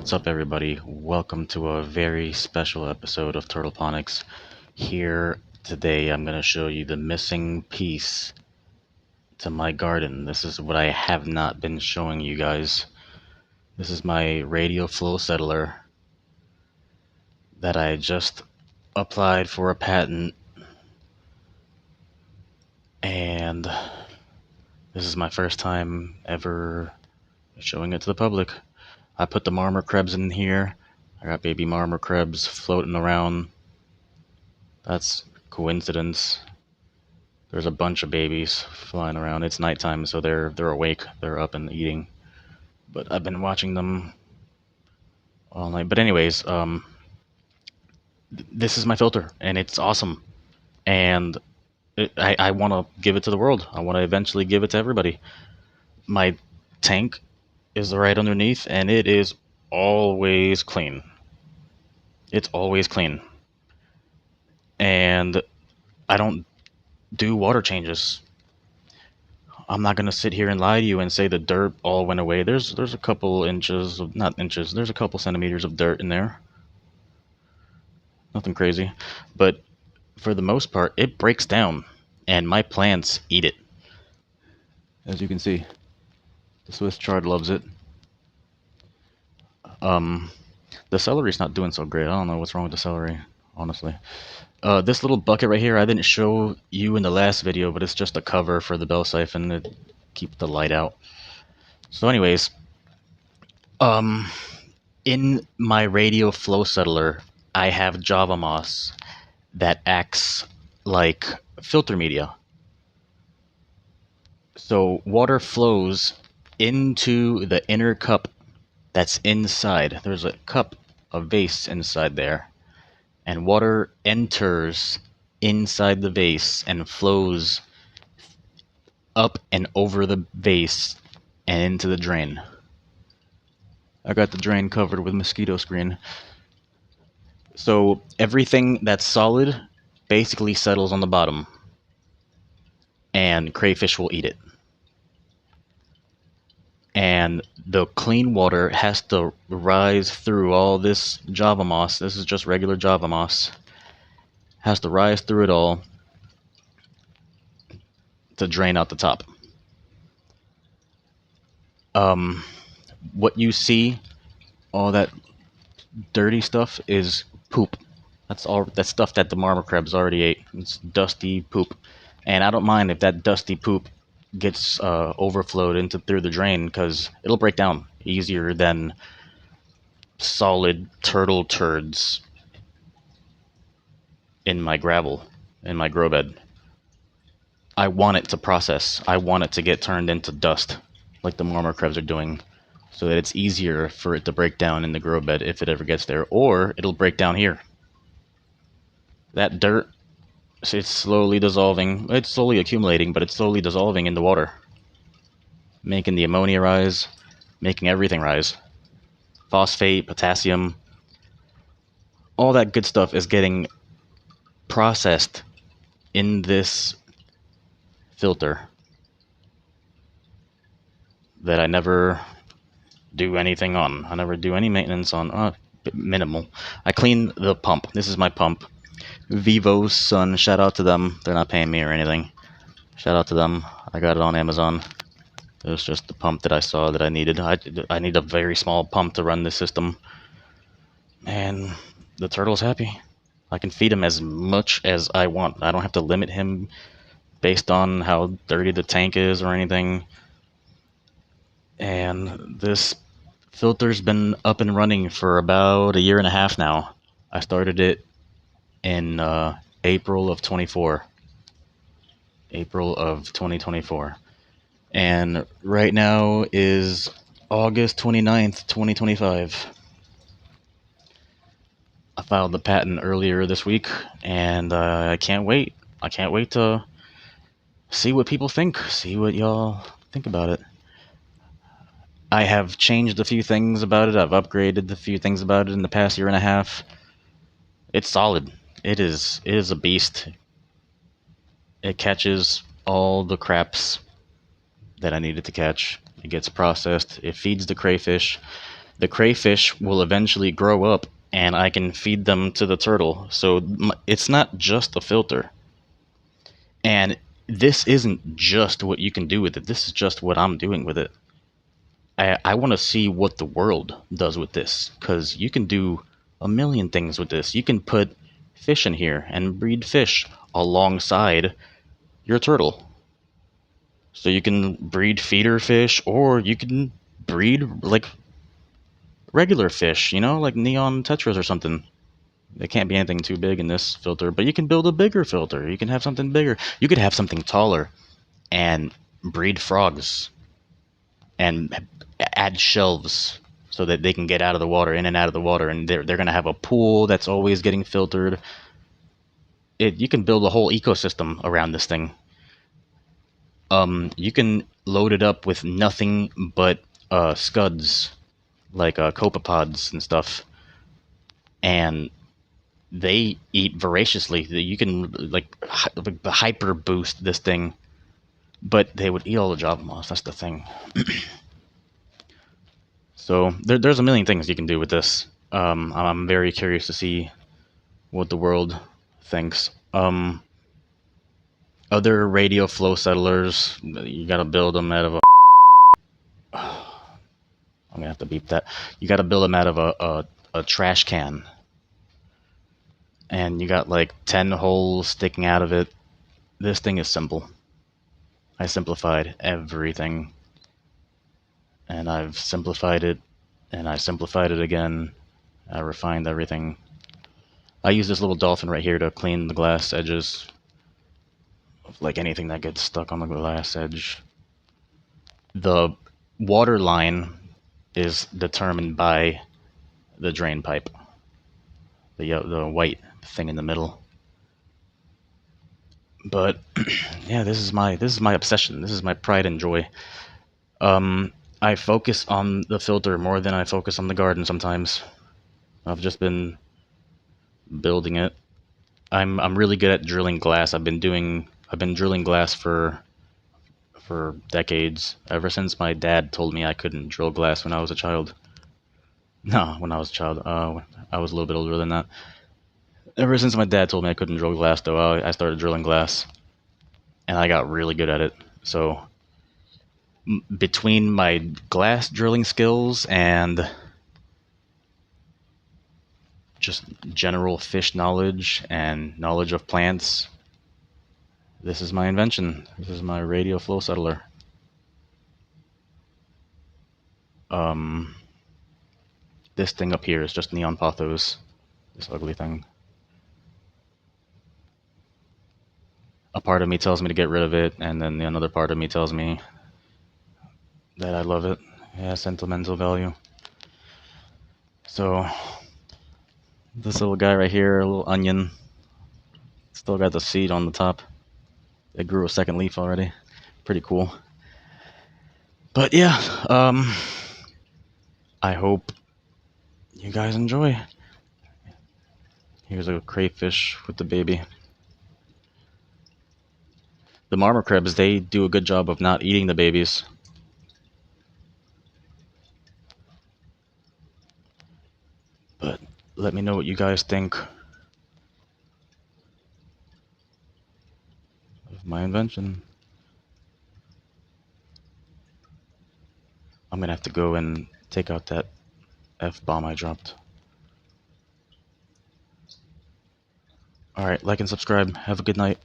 What's up, everybody? Welcome to a very special episode of Turtleponics. Here today, I'm going to show you the missing piece to my garden. This is what I have not been showing you guys. This is my Radial Flow Settler that I just applied for a patent, and this is my first time ever showing it to the public. I put the marmorkrebs in here. I got baby marmorkrebs floating around. That's coincidence. There's a bunch of babies flying around. It's nighttime, so they're awake. They're up and eating. But I've been watching them all night. But anyways, this is my filter, and it's awesome. And I want to give it to the world. I want to eventually give it to everybody. My tank is right underneath, and it is always clean. It's always clean. And I don't do water changes. I'm not gonna sit here and lie to you and say the dirt all went away. There's a couple inches of, not inches, there's a couple centimeters of dirt in there. Nothing crazy. But for the most part, it breaks down and my plants eat it. As you can see, the Swiss chard loves it. The celery's not doing so great. I don't know what's wrong with the celery, honestly. This little bucket right here, I didn't show you in the last video, but it's just a cover for the bell siphon to keep the light out. So anyways, in my Radial Flow Settler, I have Java moss that acts like filter media. So water flows into the inner cup that's inside. There's a cup, a vase inside there. And water enters inside the vase and flows up and over the vase and into the drain. I got the drain covered with mosquito screen. So everything that's solid basically settles on the bottom, and crayfish will eat it. And the clean water has to rise through all this Java moss. This is just regular Java moss. Has to rise through it all to drain out the top. What you see, all that dirty stuff, is poop. That's all. That stuff that the marmorkrebs already ate. It's dusty poop, and I don't mind if that dusty poop gets overflowed into through the drain, because it'll break down easier than solid turtle turds in my gravel, in my grow bed. I want it to process. I want it to get turned into dust, like the marmorkrebs are doing, so that it's easier for it to break down in the grow bed if it ever gets there, or it'll break down here. That dirt, it's slowly dissolving. It's slowly accumulating, but it's slowly dissolving in the water, making the ammonia rise, making everything rise. Phosphate, potassium, all that good stuff is getting processed in this filter that I never do anything on. I never do any maintenance on. Minimal. I clean the pump. This is my pump. Vivo's Sun, shout out to them. They're not paying me or anything. Shout out to them. I got it on Amazon. It was just the pump that I saw that I needed. I need a very small pump to run this system. And the turtle's happy. I can feed him as much as I want. I don't have to limit him based on how dirty the tank is or anything. And this filter's been up and running for about a year and a half now. I started it in April of 24. April of 2024. And right now is August 29th, 2025. I filed the patent earlier this week, and I can't wait. I can't wait to see what people think, see what y'all think about it. I have changed a few things about it. I've upgraded a few things about it in the past year and a half. It's solid. It is a beast. It catches all the craps that I needed to catch. It gets processed. It feeds the crayfish. The crayfish will eventually grow up and I can feed them to the turtle. So it's not just a filter. And this isn't just what you can do with it. This is just what I'm doing with it. I want to see what the world does with this, because you can do a million things with this. You can put fish in here and breed fish alongside your turtle. So you can breed feeder fish, or you can breed like regular fish, like neon tetras or something. They can't be anything too big in this filter, but you can build a bigger filter. You can have something bigger. You could have something taller and breed frogs and add shelves so that they can get out of the water, in and out of the water, and they're going to have a pool that's always getting filtered. You can build a whole ecosystem around this thing. You can load it up with nothing but scuds, like copepods and stuff, and they eat voraciously. You can like hyper boost this thing, but they would eat all the Java moss. That's the thing. So there's a million things you can do with this. I'm very curious to see what the world thinks. Other radial flow settlers, you gotta build them out of a. I'm gonna have to beep that. You gotta build them out of a trash can, and you got like 10 holes sticking out of it. This thing is simple. I simplified everything, and I've simplified it, and I simplified it again. I refined everything. I use this little dolphin right here to clean the glass edges of like anything that gets stuck on the glass edge. The water line is determined by the drain pipe, the white thing in the middle. But yeah, this is my obsession. This is my pride and joy. I focus on the filter more than I focus on the garden sometimes. I've just been building it. I'm really good at drilling glass. I've been drilling glass for decades. Ever since my dad told me I couldn't drill glass when I was a child. No, when I was a child. I was a little bit older than that. Ever since my dad told me I couldn't drill glass, though, I started drilling glass, and I got really good at it. So between my glass drilling skills and just general fish knowledge and knowledge of plants, this is my invention. This is my Radial Flow Settler. This thing up here is just neon pothos. This ugly thing. A part of me tells me to get rid of it, and then another part of me tells me that I love it. Yeah, sentimental value. So this little guy right here, a little onion, still got the seed on the top. It grew a second leaf already. Pretty cool. But yeah, I hope you guys enjoy. Here's a crayfish with the baby. The marmorkrebs, they do a good job of not eating the babies. But let me know what you guys think of my invention. I'm gonna have to go and take out that F-bomb I dropped. Alright, like and subscribe. Have a good night.